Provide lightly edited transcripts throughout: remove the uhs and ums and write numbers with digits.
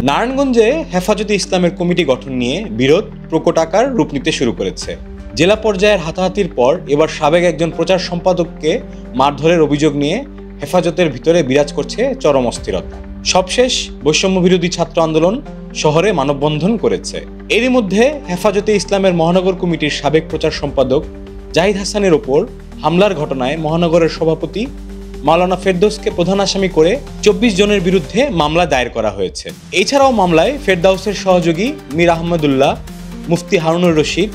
নারায়ণগঞ্জে হেফাজতে ইসলামের কমিটি গঠন নিয়ে বিরোধ প্রকট আকার রূপ নিতে শুরু করেছে। জেলা পর্যায়ের হাতাহাতির পর এবার সাবেক একজন প্রচার সম্পাদককে মারধরের অভিযোগ নিয়ে হেফাজতের ভিতরে বিরাজ করছে চরম অস্থিরতা। সবশেষ বৈষম্য বিরোধী ছাত্র আন্দোলন শহরে মানববন্ধন করেছে। এরই মধ্যে হেফাজতে ইসলামের মহানগর কমিটির সাবেক প্রচার সম্পাদক জাহিদ হাসানের ওপর হামলার ঘটনায় মহানগরের সভাপতি মাওলানা ফেরদৌসকে প্রধান আসামি করে 24 জনের বিরুদ্ধে মামলা দায়ের করা হয়েছে। এছাড়াও মামলায় ফেরদৌসের সহযোগী মীর আহমদুল্লাহ, মুফতি হারুনুর রশিদ,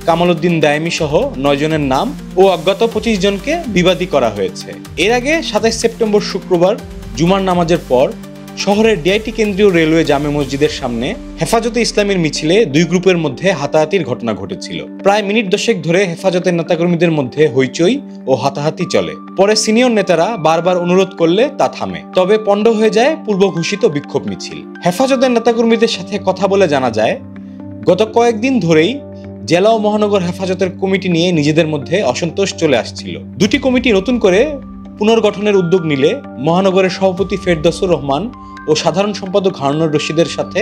কামাল উদ্দিন দায়েমি সহ 9 জনের নাম ও অজ্ঞাত 25 জনকে বিবাদী করা হয়েছে। এর আগে 27 সেপ্টেম্বর শুক্রবার জুমার নামাজের পর শহরের ডিআইটি কেন্দ্রীয় রেলওয়ে জামে মসজিদের সামনে হেফাজতে ইসলামের মিছিলে দুই গ্রুপের মধ্যে হাতাহাতির ঘটনা ঘটেছিল। প্রায় মিনিট 10 ধরে হেফাজতের নেতাকর্মীদের মধ্যে হইচই ও হাতাহাতি চলে। পরে সিনিয়র নেতারা বারবার অনুরোধ করলে তা থামে, তবে পণ্ড হয়ে যায় পূর্ব ঘোষিত বিক্ষোভ মিছিল। হেফাজতের নেতাকর্মীদের সাথে কথা বলে জানা যায়, গত কয়েকদিন ধরেই জেলা ও মহানগর হেফাজতের কমিটি নিয়ে নিজেদের মধ্যে অসন্তোষ চলে আসছিল। দুটি কমিটি নতুন করে পুনর্গঠনের উদ্যোগ নিলে মহানগরের সভাপতি ফেরদৌসুর রহমান ও সাধারণ সম্পাদক হারুনুর রশিদের সাথে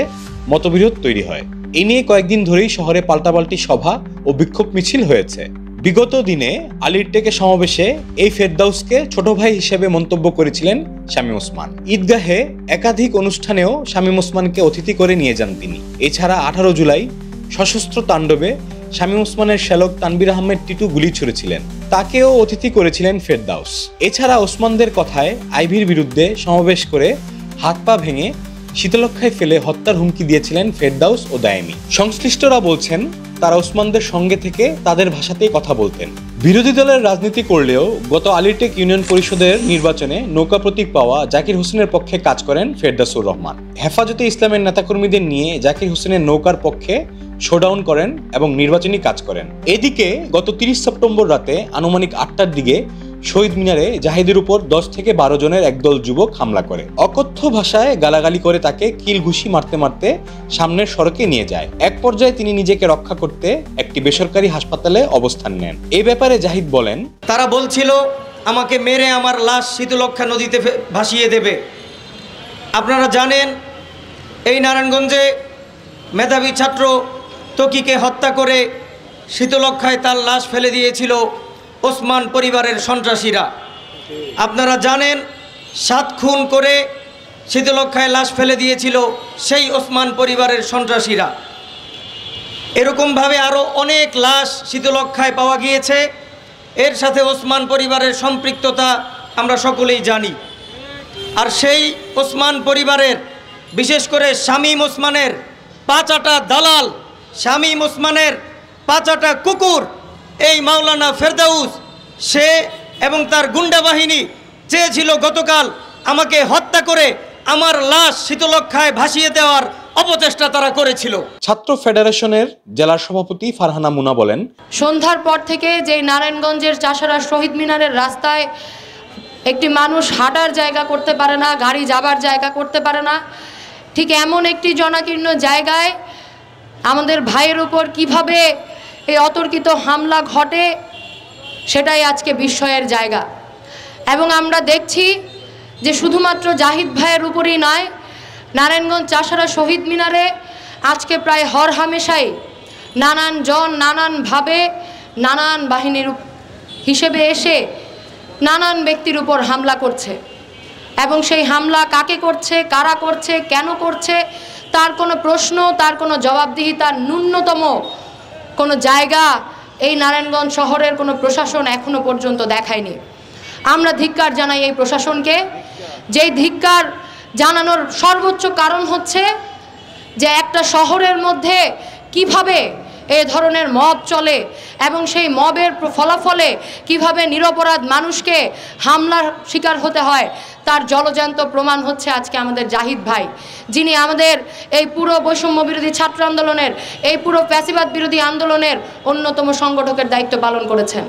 মতবিরোধ তৈরি হয়। এ নিয়ে কয়েকদিন ধরেই শহরে পাল্টাপাল্টি সভা ও বিক্ষোভ মিছিল হয়েছে। বিগত দিনে আলীর টেকে সমাবেশে এই ফেরদৌসকে ছোট ভাই হিসেবে মন্তব্য করেছিলেন শামীম ওসমান। ঈদগাহে একাধিক অনুষ্ঠানেও শামীম ওসমানকে অতিথি করে নিয়ে যান তিনি। এছাড়া 18 জুলাই সশস্ত্র তাণ্ডবে শামীম ওসমানের শ্যালক তানবীর আহমেদ টিটু গুলি ছুড়েছিলেন, তাকেও অতিথি করেছিলেন ফেরদৌস। এছাড়া ওসমানদের কথায় আইভীর বিরুদ্ধে সমাবেশ করে হাত পা ভেঙে শীতলক্ষায় ফেলে হত্যার হুমকি দিয়েছিলেন ফেরদৌস ও দায়েমি। সংশ্লিষ্টরা বলছেন তারা ওসমানদের সঙ্গে থেকে তাদের ভাষাতেই কথা বলতেন। বিরোধী দলের রাজনীতি করলেও গত আলীরটেক ইউনিয়ন পরিষদের নির্বাচনে নৌকা প্রতীক পাওয়া জাকির হোসেনের পক্ষে কাজ করেন ফেরদৌসুর রহমান। হেফাজতে ইসলামের নেতাকর্মীদের নিয়ে জাকির হোসেনের নৌকার পক্ষে শোডাউন করেন এবং নির্বাচনী কাজ করেন। এদিকে গত 30 সেপ্টেম্বর রাতে আনুমানিক 8টার দিকে শহীদ মিনারে জাহিদের উপর 10 থেকে 12 জনের একদল যুবক হামলা করে অকথ্য ভাষায় গালাগালি করে তাকে কিল ঘুষি মারতে মারতে সামনের সড়কে নিয়ে যায়। এক পর্যায়ে তিনি নিজেকে রক্ষা করতে একটি বেসরকারি হাসপাতালে অবস্থান নেন। এই ব্যাপারে জাহিদ বলেন, তারা বলছিল আমাকে মেরে আমার লাশ শীতলক্ষা নদীতে ভাসিয়ে দেবে। আপনারা জানেন এই নারায়ণগঞ্জে মেধাবী ছাত্র তকিকে হত্যা করে শীতলক্ষায় তার লাশ ফেলে দিয়েছিল ওসমান পরিবারের সন্ত্রাসীরা। আপনারা জানেন 7 খুন করে শীতলক্ষায় লাশ ফেলে দিয়েছিল সেই ওসমান পরিবারের সন্ত্রাসীরা। এরকমভাবে আরও অনেক লাশ শীতলক্ষায় পাওয়া গিয়েছে। এর সাথে ওসমান পরিবারের সম্পৃক্ততা আমরা সকলেই জানি। আর সেই ওসমান পরিবারের বিশেষ করে শামীম ওসমানের 5 আটা দালাল, শামীম ওসমানের 5 আটা কুকুর এই মাওলানা ফেরদৌস, সে এবং তার গুন্ডা বাহিনী চেয়েছিল গতকাল আমাকে হত্যা করে আমার লাশ শীতলক্ষায় ভাসিয়ে দেওয়ার অপচেষ্টা তারা করেছিল। ছাত্র ফেডারেশনের জেলা সভাপতি ফারহানা মুনা বলেন, সন্ধ্যার পর থেকে যে নারায়ণগঞ্জের চাষারা শহীদ মিনারের রাস্তায় একটি মানুষ হাঁটার জায়গা করতে পারে না, গাড়ি যাবার জায়গা করতে পারে না, ঠিক এমন একটি জনাকীর্ণ জায়গায় আমাদের ভাইয়ের উপর কিভাবে এই অতর্কিত হামলা ঘটে সেটাই আজকে বিস্ময়ের জায়গা। এবং আমরা দেখছি যে শুধুমাত্র জাহিদ ভাইয়ের উপরই নয়, নারায়ণগঞ্জ চাষারা শহীদ মিনারে আজকে প্রায় হরহামেশাই নানান জন নানানভাবে নানান বাহিনীর হিসেবে এসে নানান ব্যক্তির উপর হামলা করছে। এবং সেই হামলা কাকে করছে, কারা করছে, কেন করছে তার কোনো প্রশ্ন, তার কোনো জবাবদিহিতার ন্যূনতম কোনো জায়গা এই নারায়ণগঞ্জ শহরের কোনো প্রশাসন এখনো পর্যন্ত দেখায়নি। আমরা ধিক্কার জানাই এই প্রশাসনকে। যেই ধিক্কার জানানোর সর্বোচ্চ কারণ হচ্ছে যে একটা শহরের মধ্যে কিভাবে এই ধরনের মব চলে এবং সেই মবের ফলাফলে কিভাবে নিরপরাধ মানুষকে হামলার শিকার হতে হয় তার জলজ্যান্ত প্রমাণ হচ্ছে আজকে আমাদের জাহিদ ভাই, যিনি আমাদের এই পুরো বৈষম্য বিরোধী ছাত্র আন্দোলনের, এই পুরো ফ্যাসিবাদ বিরোধী আন্দোলনের অন্যতম সংগঠকের দায়িত্ব পালন করেছেন।